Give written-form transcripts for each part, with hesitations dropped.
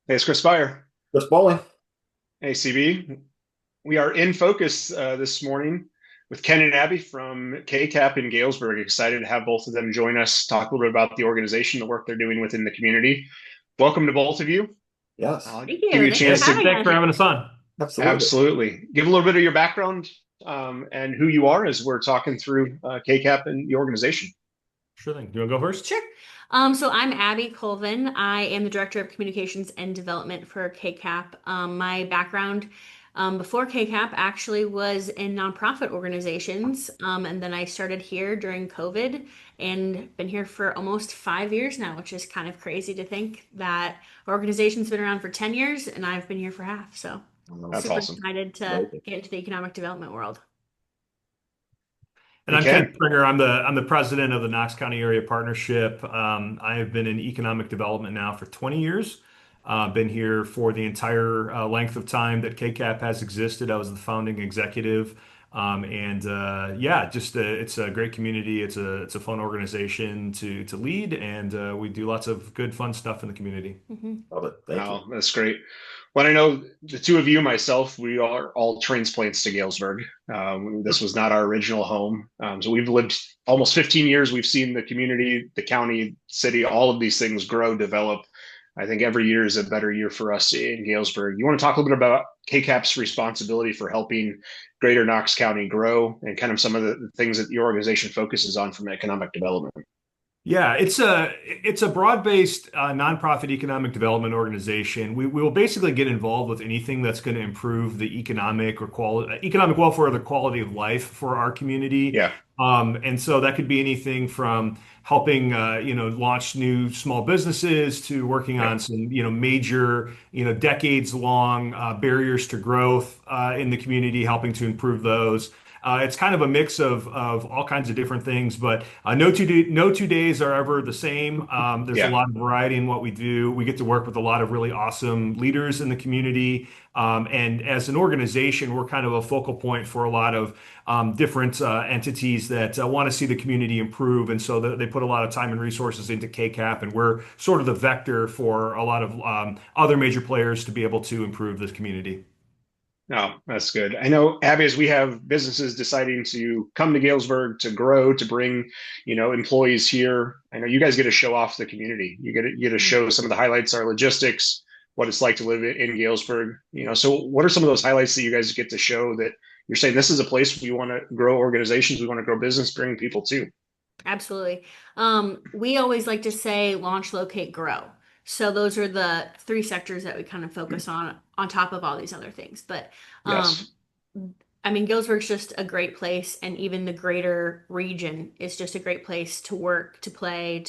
Hey, it's Chris Fire. Just bowling. Hey, CB. We are in focus this morning with Ken and Abby from KCAP in Galesburg. Excited to have both of them join us, talk a little bit about the organization, the work they're doing within the community. Welcome to both of you. Yes, I'll Thank give you. you a Thanks for chance Thanks, to having thanks us. for having us on. absolutely. absolutely give a little bit of your background and who you are as we're talking through KCAP and the organization. Sure thing. Do you want to go first? Sure. So I'm Abby Colvin. I am the Director of Communications and Development for KCAP. My background before KCAP actually was in nonprofit organizations, and then I started here during COVID and been here for almost 5 years now, which is kind of crazy to think that our organization's been around for 10 years and I've been here for half. So That's super awesome. excited to Amazing. get into the economic development world. And And I'm Ken Ken. Springer. I'm the president of the Knox County Area Partnership. I have been in economic development now for 20 years. Been here for the entire length of time that KCAP has existed. I was the founding executive. Yeah, just it's a great community. It's a fun organization to lead, and we do lots of good, fun stuff in the community. Mhm. Love it. Thank you. Oh, that's great. Well, I know the two of you, myself, we are all transplants to Galesburg. This was not our original home. So we've lived almost 15 years. We've seen the community, the county, city, all of these things grow, develop. I think every year is a better year for us in Galesburg. You want to talk a little bit about KCAP's responsibility for helping Greater Knox County grow and kind of some of the things that your organization focuses on from economic development? Yeah, it's a broad-based nonprofit economic development organization. We will basically get involved with anything that's going to improve the economic welfare or the quality of life for our community. Yeah. And so that could be anything from helping launch new small businesses to working Yeah. on some major decades-long barriers to growth in the community, helping to improve those. It's kind of a mix of all kinds of different things, but no 2 days are ever the same. There's a Yeah. lot of variety in what we do. We get to work with a lot of really awesome leaders in the community. And as an organization, we're kind of a focal point for a lot of different entities that want to see the community improve. And so they put a lot of time and resources into KCAP, and we're sort of the vector for a lot of other major players to be able to improve this community. No, that's good. I know, Abby, as we have businesses deciding to come to Galesburg to grow, to bring, employees here. I know you guys get to show off the community. You get to show some of the highlights, our logistics, what it's like to live in Galesburg. So what are some of those highlights that you guys get to show that you're saying this is a place we want to grow organizations, we want to grow business, bring people to? Absolutely. We always like to say launch, locate, grow. So those are the three sectors that we kind of focus on top of all these other things. But um, Yes. I mean, Galesburg's just a great place, and even the greater region is just a great place to work, to play,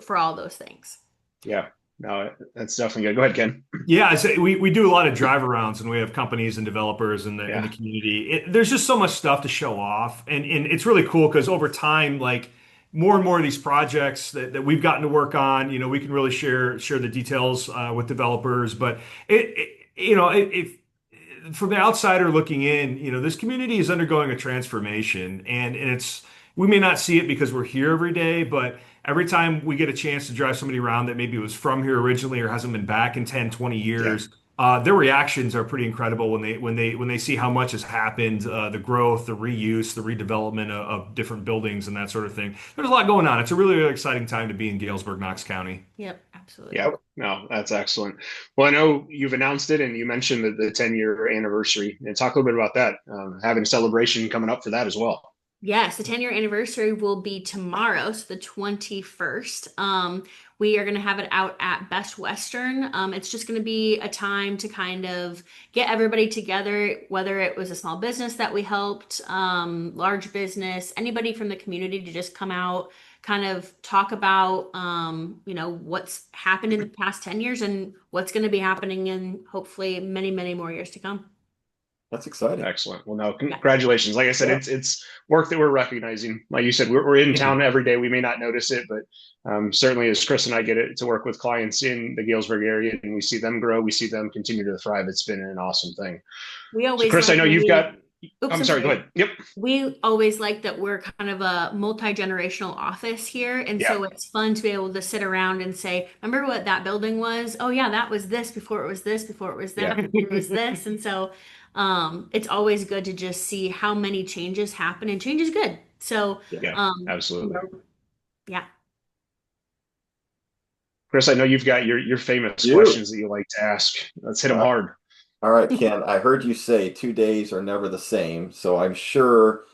for all those things. Yeah. No, that's definitely good. Go ahead, Ken. Yeah, we do a lot of drive arounds, and we have companies and developers in the Yeah. community. There's just so much stuff to show off, and it's really cool because over time, like more and more of these projects that we've gotten to work on, we can really share the details with developers. But if from the outsider looking in, this community is undergoing a transformation, and it's we may not see it because we're here every day, but every time we get a chance to drive somebody around that maybe was from here originally or hasn't been back in 10, 20 Yeah. years, their reactions are pretty incredible when they see how much has happened, the growth, the reuse, the redevelopment of different buildings and that sort of thing. There's a lot going on. It's a really, really exciting time to be in Galesburg, Knox County. Yep, absolutely. Yeah, no, that's excellent. Well, I know you've announced it and you mentioned the 10-year anniversary. And talk a little bit about that, having a celebration coming up for that as well. Yes, the 10-year anniversary will be tomorrow, so the 21st. We are going to have it out at Best Western. It's just going to be a time to kind of get everybody together, whether it was a small business that we helped, large business, anybody from the community to just come out, kind of talk about, what's happened in the past 10 years and what's going to be happening in hopefully many, many more years to come. That's exciting. Excellent. Well, no, Yeah. congratulations. Like I said, Yeah. it's work that we're recognizing. Like you said, we're in Thank you. town every day. We may not notice it, but certainly as Chris and I get it to work with clients in the Galesburg area and we see them grow, we see them continue to thrive. It's been an awesome thing. We So always Chris, I like know when you've we got Oops, I'm sorry, go ahead. Yep. We always like that we're kind of a multi-generational office here. And Yeah. so it's fun to be able to sit around and say, remember what that building was? Oh yeah, that was this before it was this, before it was that, Yeah. before it was this. And so it's always good to just see how many changes happen, and change is good. So Yeah, um, you absolutely. know, yeah. Chris, I know you've got your famous You. questions that you like to ask. Let's hit them hard. All right, Ken, I heard you say 2 days are never the same, so I'm sure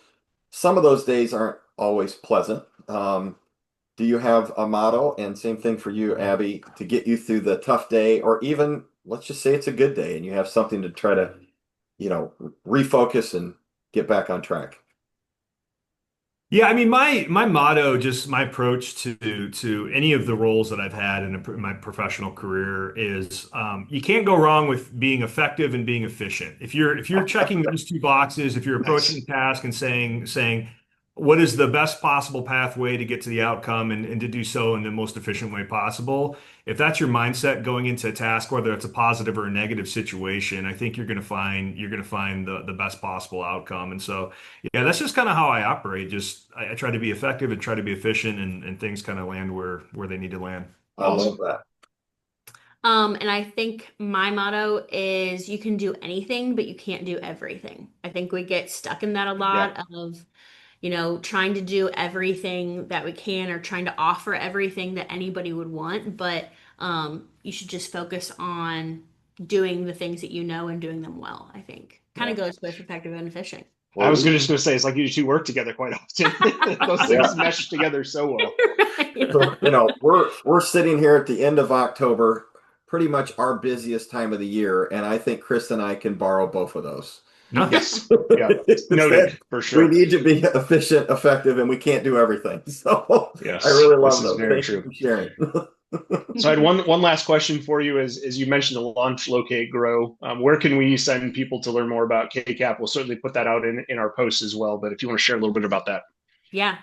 some of those days aren't always pleasant. Do you have a motto, and same thing for you, Abby, to get you through the tough day, or even let's just say it's a good day and you have something to try to, refocus and get back on track? Yeah, I mean, my motto, just my approach to any of the roles that I've had in my professional career is you can't go wrong with being effective and being efficient. If you're checking those two boxes, if you're approaching Nice. the task and saying what is the best possible pathway to get to the outcome and to do so in the most efficient way possible, if that's your mindset going into a task, whether it's a positive or a negative situation, I think you're gonna find the best possible outcome. And so. Yeah, that's just kind of how I operate. Just I try to be effective and try to be efficient, and things kind of land where they need to land. I love that. And I think my motto is you can do anything, but you can't do everything. I think we get stuck in that a Yeah. lot of, trying to do everything that we can, or trying to offer everything that anybody would want. But you should just focus on doing the things that you know and doing them well, I think. Kind of Yeah. goes with effective and efficient. I was just going to say, it's like you two work together quite often. Those things mesh together so well. Right. So, we're sitting here at the end of October, pretty much our busiest time of the year, and I think Chris and I can borrow both of those. Yes. Yeah. Noted for sure. We need to be efficient, effective, and we can't do everything. So Yes. I really love This is those. very Thank you true. for sharing. So I had one last question for you. As you mentioned, the launch, locate, grow. Where can we send people to learn more about KCAP? We'll certainly put that out in our posts as well. But if you want to share a little bit about that. Yeah.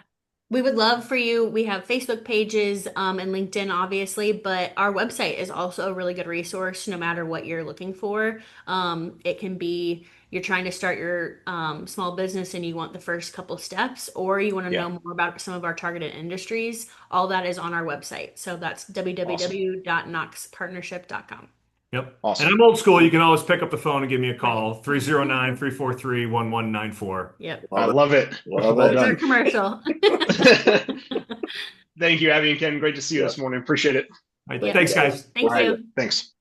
We would love for you. We have Facebook pages and LinkedIn, obviously, but our website is also a really good resource no matter what you're looking for. It can be you're trying to start your small business and you want the first couple steps, or you want to know more about some of our targeted industries. All that is on our website. So that's www.knoxpartnership.com. Yep. Awesome. And I'm old school. You can always pick up the phone and give me a call, 309-343-1194. Yep. I love it. Love Well it. It's our done. commercial. Thank you, Abby and Ken. Great to see you this morning. Appreciate it. All right, Thank thanks, you. guys. Thank Right. you. Thanks.